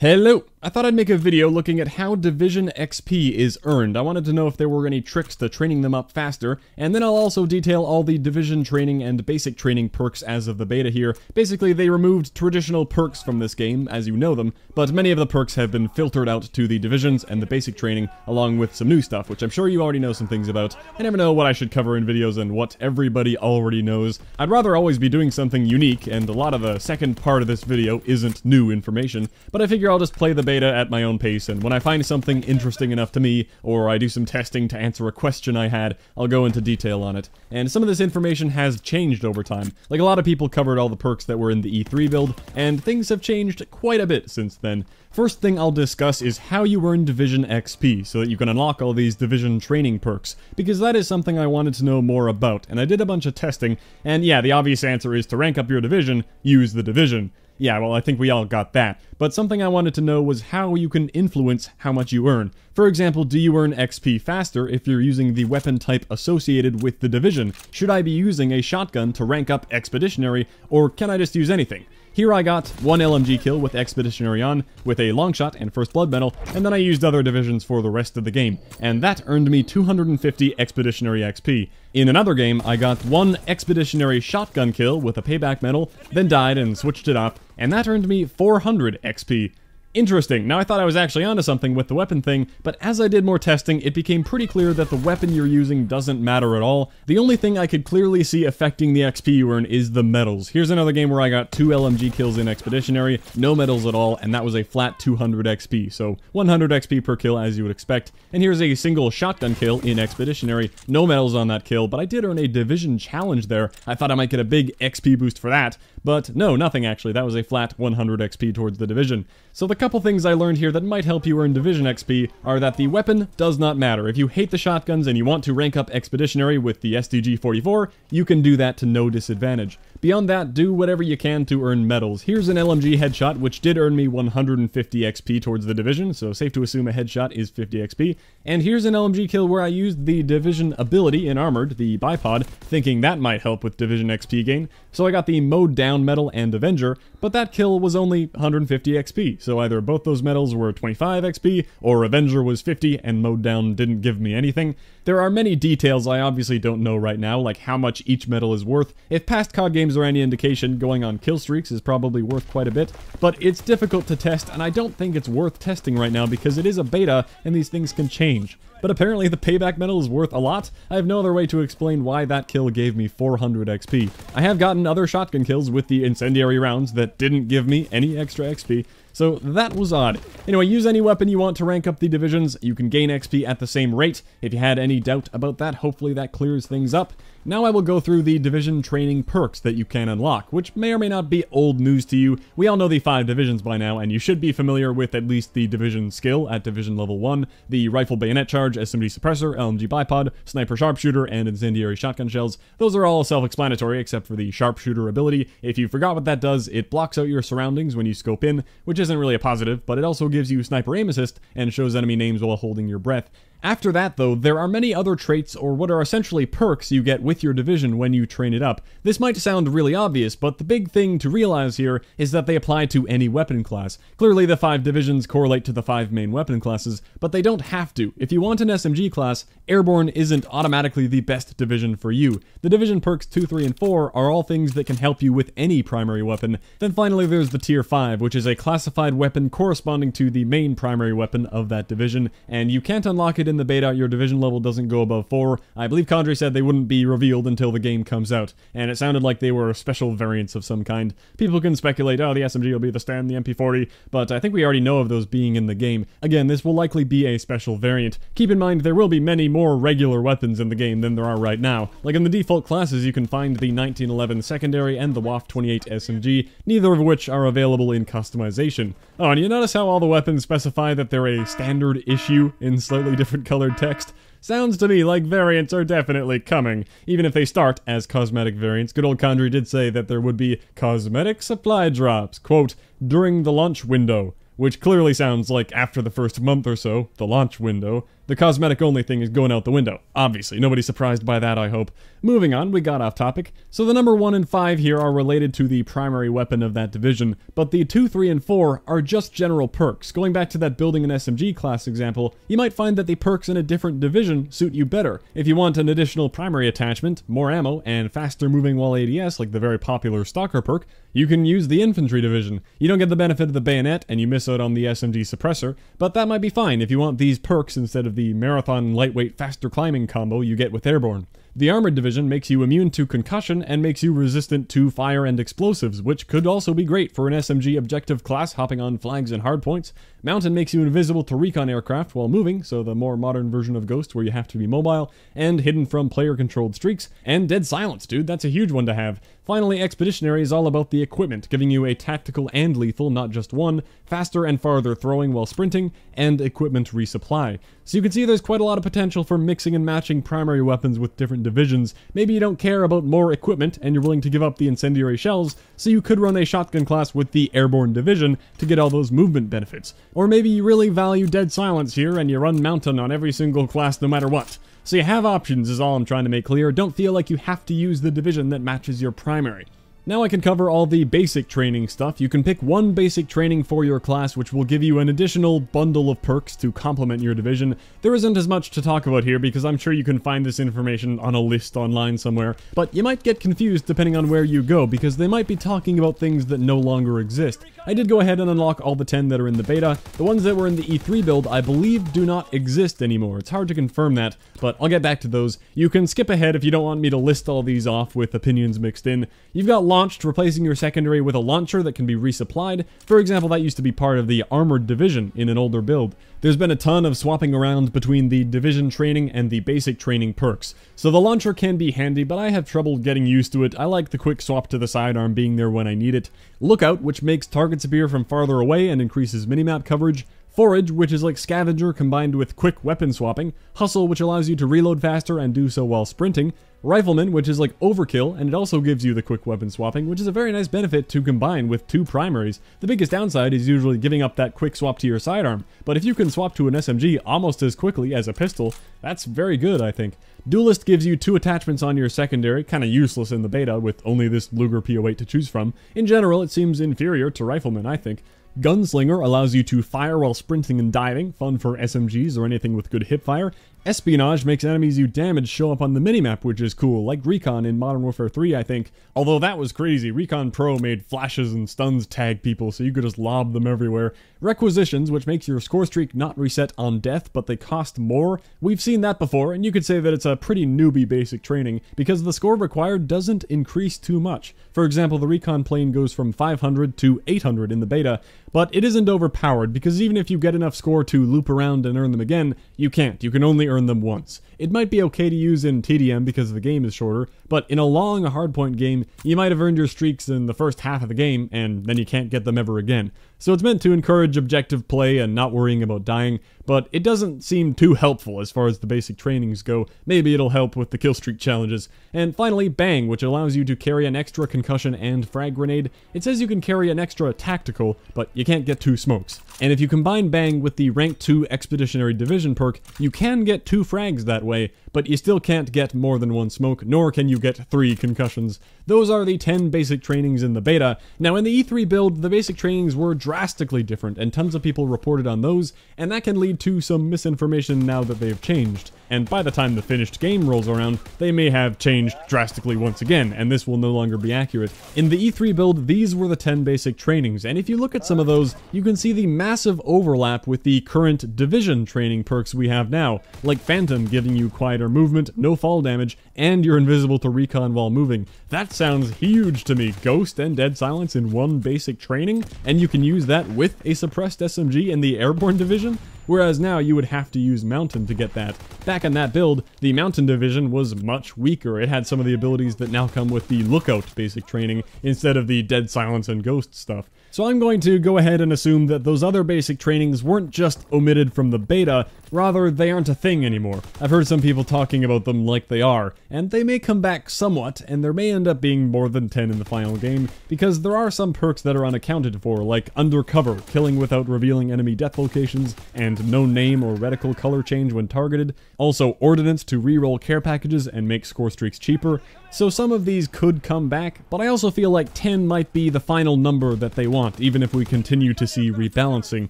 Hello! I thought I'd make a video looking at how Division XP is earned. I wanted to know if there were any tricks to training them up faster, and then I'll also detail all the Division training and basic training perks as of the beta here. Basically, they removed traditional perks from this game, as you know them, but many of the perks have been filtered out to the Divisions and the basic training, along with some new stuff, which I'm sure you already know some things about. I never know what I should cover in videos and what everybody already knows. I'd rather always be doing something unique, and a lot of the second part of this video isn't new information, but I figure I'll just play the beta at my own pace, and when I find something interesting enough to me, or I do some testing to answer a question I had, I'll go into detail on it. And some of this information has changed over time. Like, a lot of people covered all the perks that were in the E3 build, and things have changed quite a bit since then. First thing I'll discuss is how you earn Division XP, so that you can unlock all these Division training perks, because that is something I wanted to know more about, and I did a bunch of testing, and yeah, the obvious answer is to rank up your Division, use the Division. Yeah, well, I think we all got that. But something I wanted to know was how you can influence how much you earn. For example, do you earn XP faster if you're using the weapon type associated with the Division? Should I be using a shotgun to rank up Expeditionary, or can I just use anything? Here I got one LMG kill with Expeditionary on, with a Longshot and First Blood medal, and then I used other divisions for the rest of the game, and that earned me 250 Expeditionary XP. In another game, I got one Expeditionary shotgun kill with a payback medal, then died and switched it up, and that earned me 400 XP. Interesting. Now, I thought I was actually onto something with the weapon thing, but as I did more testing, it became pretty clear that the weapon you're using doesn't matter at all. The only thing I could clearly see affecting the XP you earn is the medals. Here's another game where I got 2 LMG kills in Expeditionary, no medals at all, and that was a flat 200 XP, so 100 XP per kill as you would expect. And here's a single shotgun kill in Expeditionary, no medals on that kill, but I did earn a Division challenge there. I thought I might get a big XP boost for that, but no, nothing actually. That was a flat 100 XP towards the Division. So the couple things I learned here that might help you earn Division XP are that the weapon does not matter. If you hate the shotguns and you want to rank up Expeditionary with the STG-44, you can do that to no disadvantage. Beyond that, do whatever you can to earn medals. Here's an LMG headshot, which did earn me 150 XP towards the Division, so safe to assume a headshot is 50 XP. And here's an LMG kill where I used the Division ability in Armored, the bipod, thinking that might help with Division XP gain. So I got the Mowed Down medal and Avenger, but that kill was only 150 XP, so either both those medals were 25 XP, or Avenger was 50 and Mowed Down didn't give me anything. There are many details I obviously don't know right now, like how much each medal is worth. If past COD games are any indication, going on kill streaks is probably worth quite a bit, but it's difficult to test, and I don't think it's worth testing right now because it is a beta and these things can change. But apparently the payback medal is worth a lot. I have no other way to explain why that kill gave me 400 XP. I have gotten other shotgun kills with the incendiary rounds that didn't give me any extra XP, so that was odd. Anyway, use any weapon you want to rank up the divisions. You can gain XP at the same rate. If you had any doubt about that, hopefully that clears things up. Now I will go through the division training perks that you can unlock, which may or may not be old news to you. We all know the 5 divisions by now, and you should be familiar with at least the division skill at division level 1, the rifle bayonet charge, SMG suppressor, LMG bipod, sniper sharpshooter, and incendiary shotgun shells. Those are all self-explanatory except for the sharpshooter ability. If you forgot what that does, it blocks out your surroundings when you scope in, which isn't really a positive, but it also gives you sniper aim assist and shows enemy names while holding your breath. After that, though, there are many other traits, or what are essentially perks, you get with your division when you train it up. This might sound really obvious, but the big thing to realize here is that they apply to any weapon class. Clearly, the 5 divisions correlate to the 5 main weapon classes, but they don't have to. If you want an SMG class, Airborne isn't automatically the best division for you. The division perks 2, 3, and 4 are all things that can help you with any primary weapon. Then finally, there's the Tier 5, which is a classified weapon corresponding to the main primary weapon of that division, and you can't unlock it in the beta. Your division level doesn't go above 4. I believe Condrey said they wouldn't be revealed until the game comes out, and it sounded like they were special variants of some kind. People can speculate, oh, the SMG will be the Sten, the MP40, but I think we already know of those being in the game. Again, this will likely be a special variant. Keep in mind, there will be many more regular weapons in the game than there are right now. Like in the default classes, you can find the 1911 secondary and the WAF 28 SMG, neither of which are available in customization. Oh, and you notice how all the weapons specify that they're a standard issue in slightly different colored text? Sounds to me like variants are definitely coming, even if they start as cosmetic variants. Good old Condrey did say that there would be cosmetic supply drops, quote, during the launch window, which clearly sounds like after the first month or so, the launch window. The cosmetic only thing is going out the window. Obviously, nobody's surprised by that, I hope. Moving on, we got off topic. So the number 1 and 5 here are related to the primary weapon of that division, but the 2, 3, and 4 are just general perks. Going back to that building an SMG class example, you might find that the perks in a different division suit you better. If you want an additional primary attachment, more ammo, and faster moving while ADS like the very popular Stalker perk, you can use the infantry division. You don't get the benefit of the bayonet, and you miss out on the SMG suppressor, but that might be fine if you want these perks instead of the marathon lightweight faster climbing combo you get with airborne. The armored division makes you immune to concussion and makes you resistant to fire and explosives, which could also be great for an SMG objective class hopping on flags and hardpoints. Mountain makes you invisible to recon aircraft while moving, so the more modern version of Ghost where you have to be mobile, and hidden from player-controlled streaks, and Dead Silence, dude, that's a huge one to have. Finally, Expeditionary is all about the equipment, giving you a tactical and lethal, not just one, faster and farther throwing while sprinting, and equipment resupply. So you can see there's quite a lot of potential for mixing and matching primary weapons with different divisions. Maybe you don't care about more equipment and you're willing to give up the incendiary shells, so you could run a shotgun class with the airborne division to get all those movement benefits. Or maybe you really value Dead Silence here and you run Mountain on every single class no matter what. So you have options is all I'm trying to make clear. Don't feel like you have to use the division that matches your primary. Now I can cover all the basic training stuff. You can pick one basic training for your class, which will give you an additional bundle of perks to complement your division. There isn't as much to talk about here because I'm sure you can find this information on a list online somewhere, but you might get confused depending on where you go because they might be talking about things that no longer exist. I did go ahead and unlock all the 10 that are in the beta. The ones that were in the E3 build, I believe, do not exist anymore. It's hard to confirm that, but I'll get back to those. You can skip ahead if you don't want me to list all these off with opinions mixed in. You've got launched, replacing your secondary with a launcher that can be resupplied. For example, that used to be part of the armored division in an older build. There's been a ton of swapping around between the division training and the basic training perks. So the launcher can be handy, but I have trouble getting used to it. I like the quick swap to the sidearm being there when I need it. Lookout, which makes targets appear from farther away and increases minimap coverage. Forage, which is like Scavenger combined with quick weapon swapping. Hustle, which allows you to reload faster and do so while sprinting. Rifleman, which is like Overkill, and it also gives you the quick weapon swapping, which is a very nice benefit to combine with two primaries. The biggest downside is usually giving up that quick swap to your sidearm, but if you can swap to an SMG almost as quickly as a pistol, that's very good, I think. Duelist gives you 2 attachments on your secondary, kinda useless in the beta with only this Luger P08 to choose from. In general, it seems inferior to Rifleman, I think. Gunslinger allows you to fire while sprinting and diving, fun for SMGs or anything with good hipfire. Espionage makes enemies you damage show up on the minimap, which is cool, like Recon in Modern Warfare 3, I think. Although that was crazy, Recon Pro made flashes and stuns tag people, so you could just lob them everywhere. Requisitions, which makes your score streak not reset on death, but they cost more. We've seen that before, and you could say that it's a pretty newbie basic training, because the score required doesn't increase too much. For example, the Recon plane goes from 500 to 800 in the beta, but it isn't overpowered, because even if you get enough score to loop around and earn them again, you can't. You can only earn them once. It might be okay to use in TDM because the game is shorter, but in a long hardpoint game, you might have earned your streaks in the first half of the game, and then you can't get them ever again. So it's meant to encourage objective play and not worrying about dying, but it doesn't seem too helpful as far as the basic trainings go. Maybe it'll help with the killstreak challenges. And finally, Bang, which allows you to carry an extra concussion and frag grenade. It says you can carry an extra tactical, but you can't get 2 smokes. And if you combine Bang with the rank 2 Expeditionary Division perk, you can get 2 frags that way, but you still can't get more than 1 smoke, nor can you get 3 concussions. Those are the 10 basic trainings in the beta. Now in the E3 build, the basic trainings were drastically different, and tons of people reported on those, and that can lead to some misinformation now that they've changed. And by the time the finished game rolls around, they may have changed drastically once again, and this will no longer be accurate. In the E3 build, these were the 10 basic trainings, and if you look at some of those, you can see the massive overlap with the current division training perks we have now, like Phantom giving you quieter movement, no fall damage, and you're invisible to recon while moving. That sounds huge to me. Ghost and Dead Silence in one basic training, and you can use that with a suppressed SMG in the airborne division? Whereas now you would have to use Mountain to get that. Back in that build, the Mountain division was much weaker. It had some of the abilities that now come with the Lookout basic training instead of the Dead Silence and Ghost stuff. So I'm going to go ahead and assume that those other basic trainings weren't just omitted from the beta, rather they aren't a thing anymore. I've heard some people talking about them like they are, and they may come back somewhat, and there may end up being more than 10 in the final game, because there are some perks that are unaccounted for, like Undercover, killing without revealing enemy death locations, and and no name or reticle color change when targeted. Also Ordnance to reroll care packages and make score streaks cheaper. So some of these could come back, but I also feel like 10 might be the final number that they want, even if we continue to see rebalancing.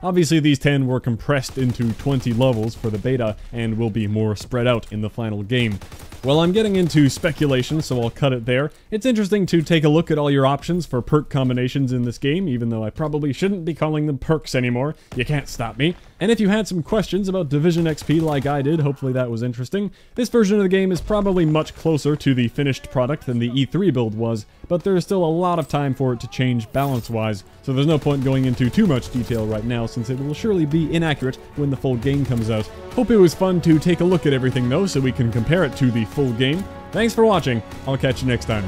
Obviously these 10 were compressed into 20 levels for the beta, and will be more spread out in the final game. Well, I'm getting into speculation, so I'll cut it there. It's interesting to take a look at all your options for perk combinations in this game, even though I probably shouldn't be calling them perks anymore. You can't stop me. And if you had some questions about Division XP like I did, hopefully that was interesting. This version of the game is probably much closer to the finished product than the E3 build was, but there's still a lot of time for it to change balance-wise, so there's no point going into too much detail right now since it will surely be inaccurate when the full game comes out. Hope it was fun to take a look at everything though, so we can compare it to the full game. Thanks for watching, I'll catch you next time.